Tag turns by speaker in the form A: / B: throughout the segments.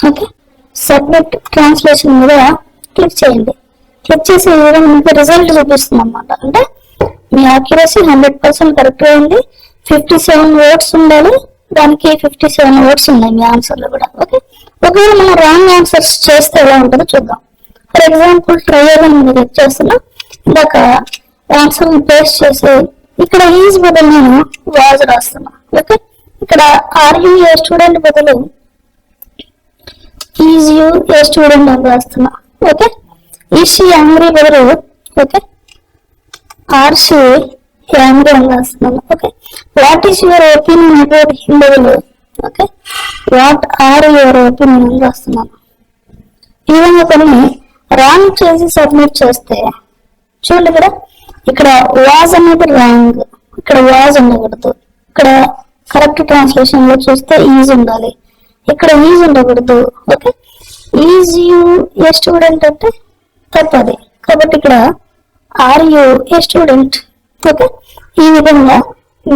A: Okay, submit translation మీద click చేయండి. Click చేసి ఈ విధంగా మీకు రిజల్ట్ చూపిస్తుంది అన్నమాట. అంటే మీ యాక్యురసీ 100% కరెక్ట్ అయింది. 57 వర్డ్స్ ఉండాలి, దానికి 57 వర్డ్స్ ఉన్నాయి మీ ఆన్సర్లు కూడా. ఓకే, ఒకవేళ మనం రాంగ్ ఆన్సర్స్ చేస్తే ఎలా ఉంటుందో చూద్దాం. ఫర్ ఎగ్జాంపుల్ ట్రయల్ అని మీరు క్లిక్ చేస్తున్నా, ఇందాక ఆన్సర్ పేస్ట్ చేసి ఇక్కడ ఈజ్ బదులు నేను వాజ్ రాస్తున్నా. ఓకే, ఇక్కడ ఆర్ యూ ఏ స్టూడెంట్ బదులు ఈజ్ యూ ఏ స్టూడెంట్ అని రాస్తున్నా. ఓకే, ఈజ్ షీ యాంగ్రీ బదులు ఓకే ఆర్ షీ యాంగ్రీ అని రాస్తున్నాను. Okay, what is your opinion about him బదులు okay what are your opinion అని రాస్తున్నాను. ఈ విధంగా కొన్ని రాంగ్ చేసి సబ్మిట్ చేస్తే చూడండి, ఇక్కడ వాజ్ అనేది రాంగ్, ఇక్కడ వాజ్ ఉండకూడదు. ఇక్కడ కరెక్ట్ ట్రాన్స్లేషన్ లో చూస్తే ఈజ్ ఉండాలి, ఇక్కడ ఈజ్ ఉండకూడదు. Okay, is you a student అంటే తప్పది, కాబట్టి ఇక్కడ are you a student. Okay, ఈ విధంగా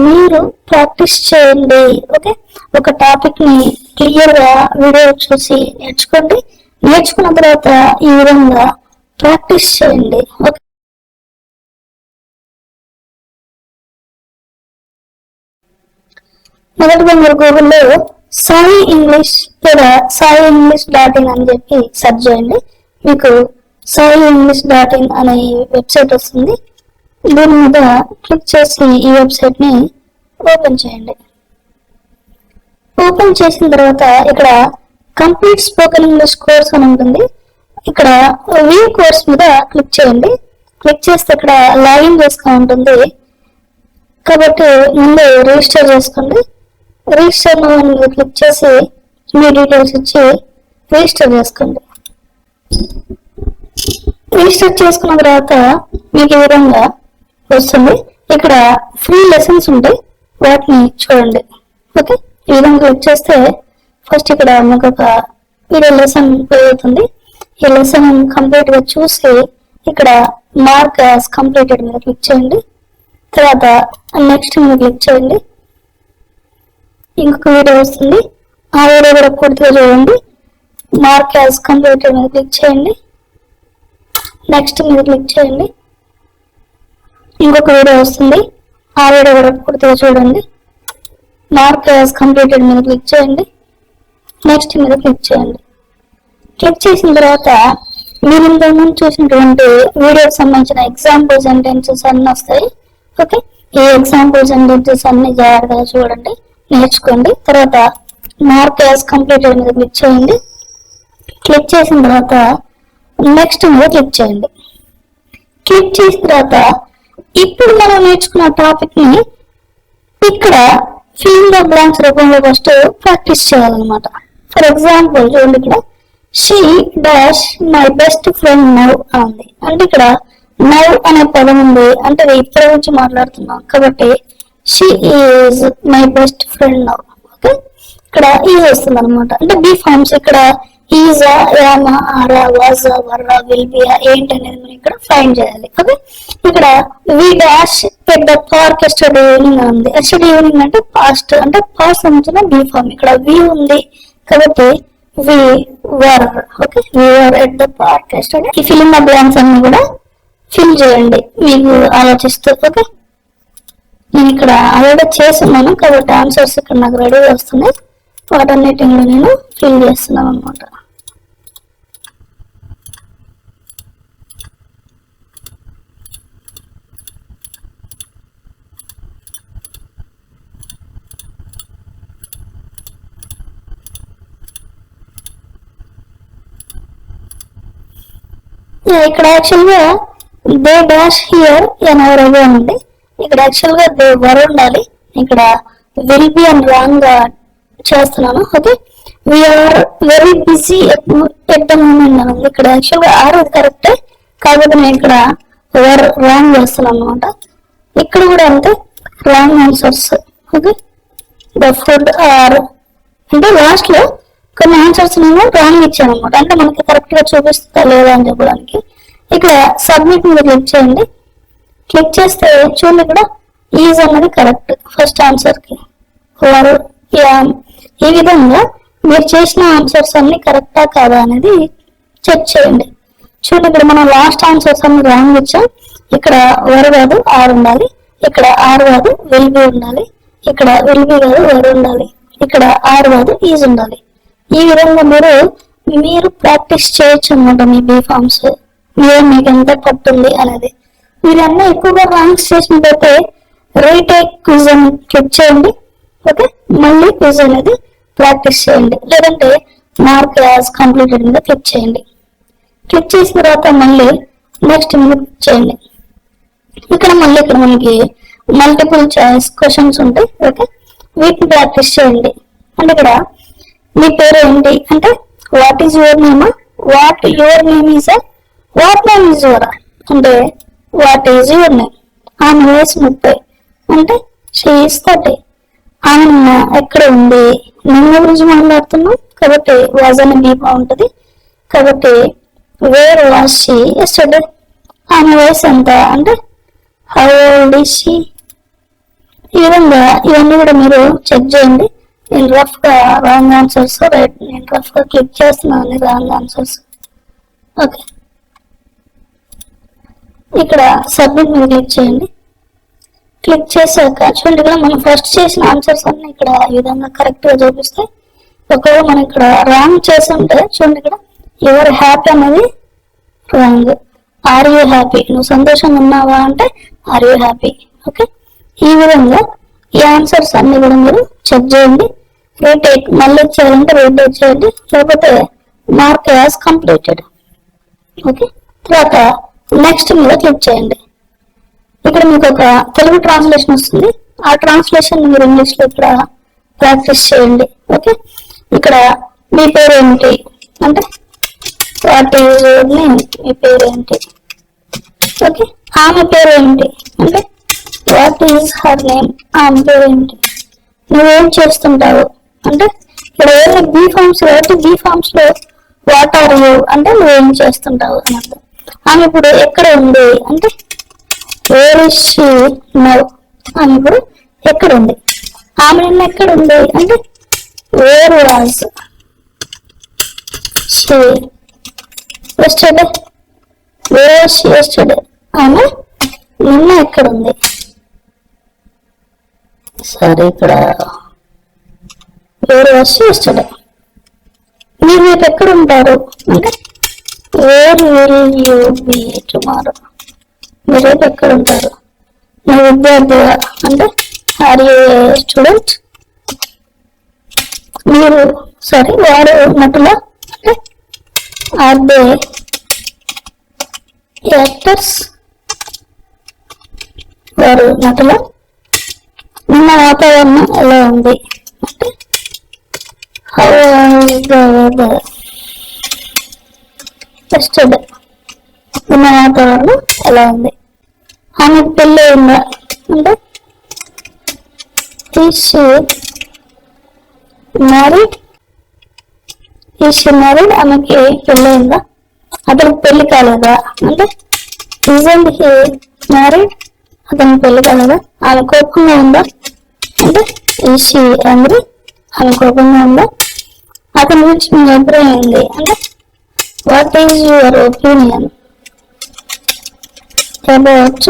A: మీరు ప్రాక్టీస్ చేయండి. ఓకే, ఒక టాపిక్ ని క్లియర్ గా వీడియో చూసి నేర్చుకోండి. నేర్చుకున్న తర్వాత ఈ విధంగా ప్రాక్టీస్ చేయండి. ఓకే, మొదటిగా మీరు గూగుల్లో సాయి ఇంగ్లీష్ లేదా సాయి ఇంగ్లీష్ .in అని చెప్పి సెర్చ్ చేయండి. మీకు సాయి ఇంగ్లీష్ .in అనే వెబ్సైట్ వస్తుంది. దీని మీద క్లిక్ చేసి ఈ వెబ్సైట్ ని ఓపెన్ చేయండి. ఓపెన్ చేసిన తర్వాత ఇక్కడ కంప్లీట్ స్పోకెన్ ఇంగ్లీష్ కోర్స్ అని ఉంటుంది. ఇక్కడ వ్యూ కోర్స్ మీద క్లిక్ చేయండి. క్లిక్ చేస్తే ఇక్కడ లాగిన్ చేసుకో ఉంటుంది, కాబట్టి ముందు రిజిస్టర్ చేసుకోండి. రిజిస్టర్ మీద క్లిక్ చేసి మీ డీటెయిల్స్ ఇచ్చి రిజిస్టర్ చేసుకోండి. రిజిస్టర్ చేసుకున్న తర్వాత మీకు ఈ విధంగా వస్తుంది. ఇక్కడ ఫ్రీ లెసన్స్ ఉంటాయి, వాటిని చూడండి. ఓకే, ఈ విధంగా క్లిక్ చేస్తే ఫస్ట్ ఇక్కడ మీకు ఒక వీడియో లెసన్ ప్లే అవుతుంది. ఈ లెసన్ కంప్లీట్ గా చూసి ఇక్కడ మార్క్ యాజ్ కంప్లీటెడ్ మీద క్లిక్ చేయండి. తర్వాత నెక్స్ట్ మీద క్లిక్ చేయండి. ఇంకొక వీడియో వస్తుంది, ఆ వీడియో కూడా పూర్తిగా చూడండి. మార్క్ యాజ్ కంప్లీటెడ్ మీద క్లిక్ చేయండి. నెక్స్ట్ మీద క్లిక్ చేయండి. ఇంకొక వీడియో వస్తుంది, ఆ వీడియో కూడా పూర్తిగా చూడండి. మార్క్ యాజ్ కంప్లీటెడ్ మీద క్లిక్ చేయండి. నెక్స్ట్ మీద క్లిక్ చేయండి. క్లిక్ చేసిన తర్వాత మీరు ఇంతకుముందు చూసినటువంటి వీడియోకి సంబంధించిన ఎగ్జాంపుల్ సెంటెన్సెస్ అన్ని వస్తాయి. ఓకే, ఈ ఎగ్జాంపుల్ సెంటెన్సెస్ అన్ని జాగ్రత్తగా చూడండి, నేర్చుకోండి. తర్వాత మార్క్ యాజ్ కంప్లీటెడ్ మీద క్లిక్ చేయండి. క్లిక్ చేసిన తర్వాత నెక్స్ట్ మీద క్లిక్ చేయండి. క్లిక్ చేసిన తర్వాత ఇప్పుడు మనం నేర్చుకున్న టాపిక్ ని ఇక్కడ ఫిల్ ద బ్లాంక్స్ రూపంలో ఫస్ట్ ప్రాక్టీస్ చేయాలన్నమాట. ఫర్ ఎగ్జాంపుల్ చూడండి, ఇక్కడ she dash my best friend now ఉంది. అంటే ఇక్కడ నౌ అనే పదం ఉంది, అంటే ఇప్పటి నుంచి మాట్లాడుతున్నాం కాబట్టి she is my best friend now. Okay, ఇక్కడ ఈజ్ వస్తుంది అనమాట. అంటే బి ఫార్మ్స్ ఇక్కడ ఈజా, యామా, ఆరా, వాజా, వర్రా, విల్ బి ఏంటి అనేది మనం ఇక్కడ ఫైండ్ చేయాలి. ఓకే, ఇక్కడ we dash at the park yesterday evening ఉంది. ఎస్టర్డే ఈవినింగ్ అంటే పాస్ట్, అంటే పాస్ట్ సంబంధించిన బి ఫార్మ్. ఇక్కడ వి ఉంది కాబట్టి we were. Okay, we were at the park yesterday. ఈ ఫిల్ ఇన్ ద బ్లాంక్స్ అన్ని కూడా ఫిల్ చేయండి మీకు ఆలోచిస్తూ. ఓకే, నేను ఇక్కడ ఆల్రెడీ చేస్తున్నాను కాబట్టి ఆన్సర్స్ ఇక్కడ నాకు రెడీ వస్తున్నాయి. వాటన్నిటిని నేను ఫిల్ చేస్తున్నాను అనమాట. ఇక్కడ యాక్చువల్ గా they dash here an hour ago ఉంది. ఇక్కడ యాక్చువల్ గా దే వర్ ఉండాలి, ఇక్కడ విల్ బి అని రాంగ్ గా చేస్తున్నాను. Okay, we are very busy at the moment అని ఉంది. ఇక్కడ యాక్చువల్ గా ఆర్ అది కరెక్టే, కాకపోతే నేను ఇక్కడ వర్ రాంగ్ చేస్తున్నాను అనమాట. ఇక్కడ కూడా అంతే, wrong answers. Okay, the food are అంటే లాస్ట్ లో కొన్ని ఆన్సర్స్ నేను రాంగ్ ఇచ్చాను అనమాట, అంటే మనకి కరెక్ట్ గా చూపిస్తా లేదా అని చెప్పడానికి. ఇక్కడ సబ్మిట్ మీద క్లిక్ చేయండి. క్లిక్ చేస్తే చూడండి, ఇక్కడ ఈజ్ అన్నది కరెక్ట్ ఫస్ట్ ఆన్సర్ కి. ఈ విధంగా మీరు చేసిన ఆన్సర్స్ అన్ని కరెక్టా కాదా అనేది చెక్ చేయండి. చూడండి, ఇక్కడ మనం లాస్ట్ ఆన్సర్స్ అన్ని రాంగ్ ఇచ్చాం. ఇక్కడ వర్ కాదు ఆర్ ఉండాలి, ఇక్కడ ఆర్ కాదు విల్ బి ఉండాలి, ఇక్కడ విల్ బి కాదు వర్ ఉండాలి, ఇక్కడ ఆర్ కాదు ఈజ్ ఉండాలి. ఈ విధంగా మీరు ప్రాక్టీస్ చేయొచ్చు అనమాట. మీ బీ ఫార్మ్స్ మీకు ఎంత పట్టుంది అనేది. మీరన్నా ఎక్కువగా రాంగ్స్ చేసినట్టయితే రీటేక్ క్విజ్ అని క్లిక్ చేయండి. ఓకే, మళ్ళీ క్విజ్ అనేది ప్రాక్టీస్ చేయండి. లేదంటే మార్క్ యాజ్ కంప్లీటెడ్ మీద క్లిక్ చేయండి. క్లిక్ చేసిన తర్వాత మళ్ళీ నెక్స్ట్ మీద క్లిక్ చేయండి. ఇక్కడ మనకి మల్టిపుల్ చాయిస్ క్వశ్చన్స్ ఉంటాయి. ఓకే, వీటిని ప్రాక్టీస్ చేయండి. అంటే ఇక్కడ మీ పేరు ఏంటి అంటే what is your name, what your name is, what name is your అంటే వాట్ ఈజ్ యువర్ నేమ్. ఆమె వయసు 30 అంటే షీ ఈజ్ 30. ఆమె ఎక్కడ ఉంది, నిన్న గురించి మాట్లాడుతున్నాం కాబట్టి వాజ్ అనే బీ బాగుంటుంది. కాబట్టి వేర్ వాజ్ షీ ఎస్టర్డే. ఆమె వయసు ఎంత అంటే హౌ ఓల్డ్ ఈజ్ షీ. ఈ విధంగా ఇవన్నీ కూడా మీరు చెక్ చేయండి. నేను రఫ్ గా రాంగ్ ఆన్సర్స్ నేను రఫ్ గా క్లిక్ చేస్తున్నాను రాంగ్ ఆన్సర్స్. ఓకే, ఇక్కడ సబ్మిట్ మీద క్లిక్ చేయండి. క్లిక్ చేశాక చూడండి, ఇక్కడ మనం ఫస్ట్ చేసిన ఆన్సర్స్ అన్ని ఇక్కడ ఈ విధంగా కరెక్ట్ గా చూపిస్తాయి. ఒకవేళ మనం ఇక్కడ రాంగ్ చేస్తుంటే చూడండి, ఇక్కడ యువర్ హ్యాపీ అనేది రాంగ్. ఆర్ యూ హ్యాపీ, నువ్వు సంతోషంగా ఉన్నావా అంటే ఆర్ యూ హ్యాపీ. ఓకే, ఈ విధంగా ఈ ఆన్సర్స్ అన్ని కూడా మీరు చెక్ చేయండి. రీటేక్ మళ్ళీ చేయాలంటే రీటేక్ చేయండి, లేకపోతే మార్క్ యాజ్ కంప్లీటెడ్. ఓకే, తర్వాత నెక్స్ట్ మీద క్లిక్ చేయండి. ఇక్కడ మీకు ఒక తెలుగు ట్రాన్స్లేషన్ వస్తుంది. ఆ ట్రాన్స్లేషన్ మీరు ఇంగ్లీష్ లో ఇక్కడ ప్రాక్టీస్ చేయండి. ఓకే, ఇక్కడ మీ పేరు ఏంటి అంటే వాట్ ఈజ్ యువర్ నేమ్, మీ పేరు ఏంటి. ఓకే, ఆమె పేరు ఏంటి అంటే వాట్ ఈజ్ హర్ నేమ్, ఆమె పేరు ఏంటి. నువ్వేం చేస్తుంటావు అంటే ఇక్కడ ఏదైనా బీ ఫార్మ్స్ కాబట్టి బీ ఫార్మ్స్ లో వాట్ ఆర్ యూ అంటే నువ్వేం చేస్తుంటావు అని అర్థం. ఆమె ఇప్పుడు ఎక్కడ ఉంది అంటే వేర్ ఇస్ షీ నౌ. ఆమె ఇప్పుడు ఎక్కడ ఉంది. ఆమె నిన్న ఎక్కడ ఉంది అంటే where was she yesterday. Where was she yesterday. ఆమె నిన్న ఎక్కడ ఉంది. సరే, ఇక్కడ వేర్ వాజ్ షీ ఎస్టర్డే. మీరు రేపు ఎక్కడ ఉంటారు అంటే where will you be tomorrow. మీరు రేపు ఎక్కడ ఉంటారు. నువ్వు విద్యార్థిగా అంటే ఆర్ యూ స్టూడెంట్. మీరు వారు నటుల అంటే ఆర్ దే యాక్టర్స్. వారు నటుల. నిన్న వాతావరణం ఎలా ఉంది అంటే how was the weather yesterday. నిన్న వాతావరణం ఎలా ఉంది. ఆమెకు పెళ్ళి అయిందా అంటే is she married. Is she married. ఆమెకి పెళ్ళి అయిందా. అతనికి పెళ్లి కాలేదా అంటే ఈజంట్ హీ మ్యారీడ్. అతనికి పెళ్లి కాలేదా. ఆమె కోపంగా ఉందా అంటే ఈజ్ షీ యాంగ్రీ. ఆమె కోపంగా ఉందా. అతని గురించి మీ అభిప్రాయం ఏంది అంటే what is your opinion about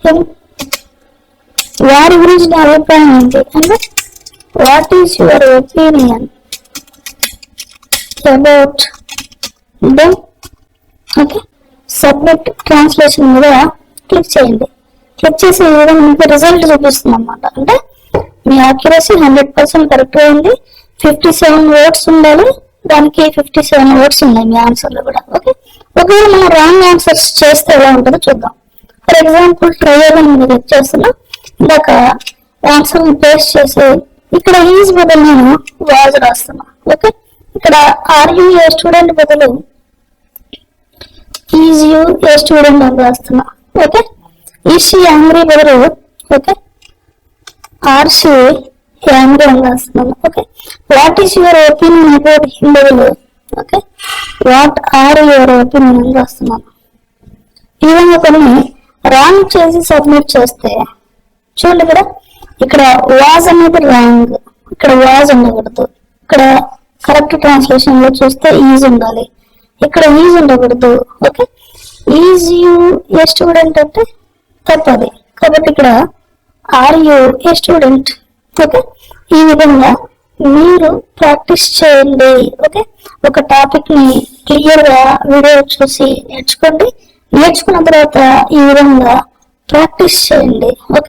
A: him. వారి గురించి నా అభిప్రాయం ఏంటి అంటే what is your opinion about them. Okay, submit translation మీద క్లిక్ చేయండి. క్లిక్ చేసి ఈ విధంగా మీకు రిజల్ట్ చూపిస్తుంది అన్నమాట. అంటే మీ యాక్యురసీ 100% కరెక్ట్ అయింది. 57 వర్డ్స్ ఉండాలి, దానికి 57 వర్డ్స్ ఉన్నాయి మీ ఆన్సర్ లో కూడా. ఓకే, ఒకవేళ మనం రాంగ్ ఆన్సర్స్ చేస్తే ఎలా ఉంటుందో చూద్దాం. ఫర్ ఎగ్జాంపుల్ ట్రయల్ అని మీరు చెక్ చేస్తున్నా. ఇందాక ఆన్సర్ పేస్ట్ చేసి ఇక్కడ ఈజ్ బదులు నేను వాజ్ రాస్తున్నా. ఓకే, ఇక్కడ ఆర్ యూ ఏ స్టూడెంట్ బదులు ఈజ్ యూ ఏ స్టూడెంట్ అని రాస్తున్నా. ఓకే, ఈజ్ షీ యాంగ్రీ బదులు ఓకే ఆర్ షీ యాంగ్రీ అని రాస్తున్నాను. Okay, what is your opinion about him బదులు okay what are your opinion అని రాస్తున్నాను. ఈ విధంగా కొన్ని రాంగ్ చేసి సబ్మిట్ చేస్తే చూడండి, ఇక్కడ వాజ్ అనేది రాంగ్, ఇక్కడ వాజ్ ఉండకూడదు, ఇక్కడ కరెక్ట్ ట్రాన్స్లేషన్ లో చూస్తే ఈజ్ ఉండాలి, ఇక్కడ ఈజ్ ఉండకూడదు. Okay, is you a student అంటే తప్పది, కాబట్టి ఇక్కడ are you a student. Okay, ఈ విధంగా మీరు ప్రాక్టీస్ చేయండి. ఓకే, ఒక టాపిక్ ని క్లియర్ గా వీడియో చూసి నేర్చుకోండి. నేర్చుకున్న తర్వాత ఈ విధంగా ప్రాక్టీస్ చేయండి. ఓకే.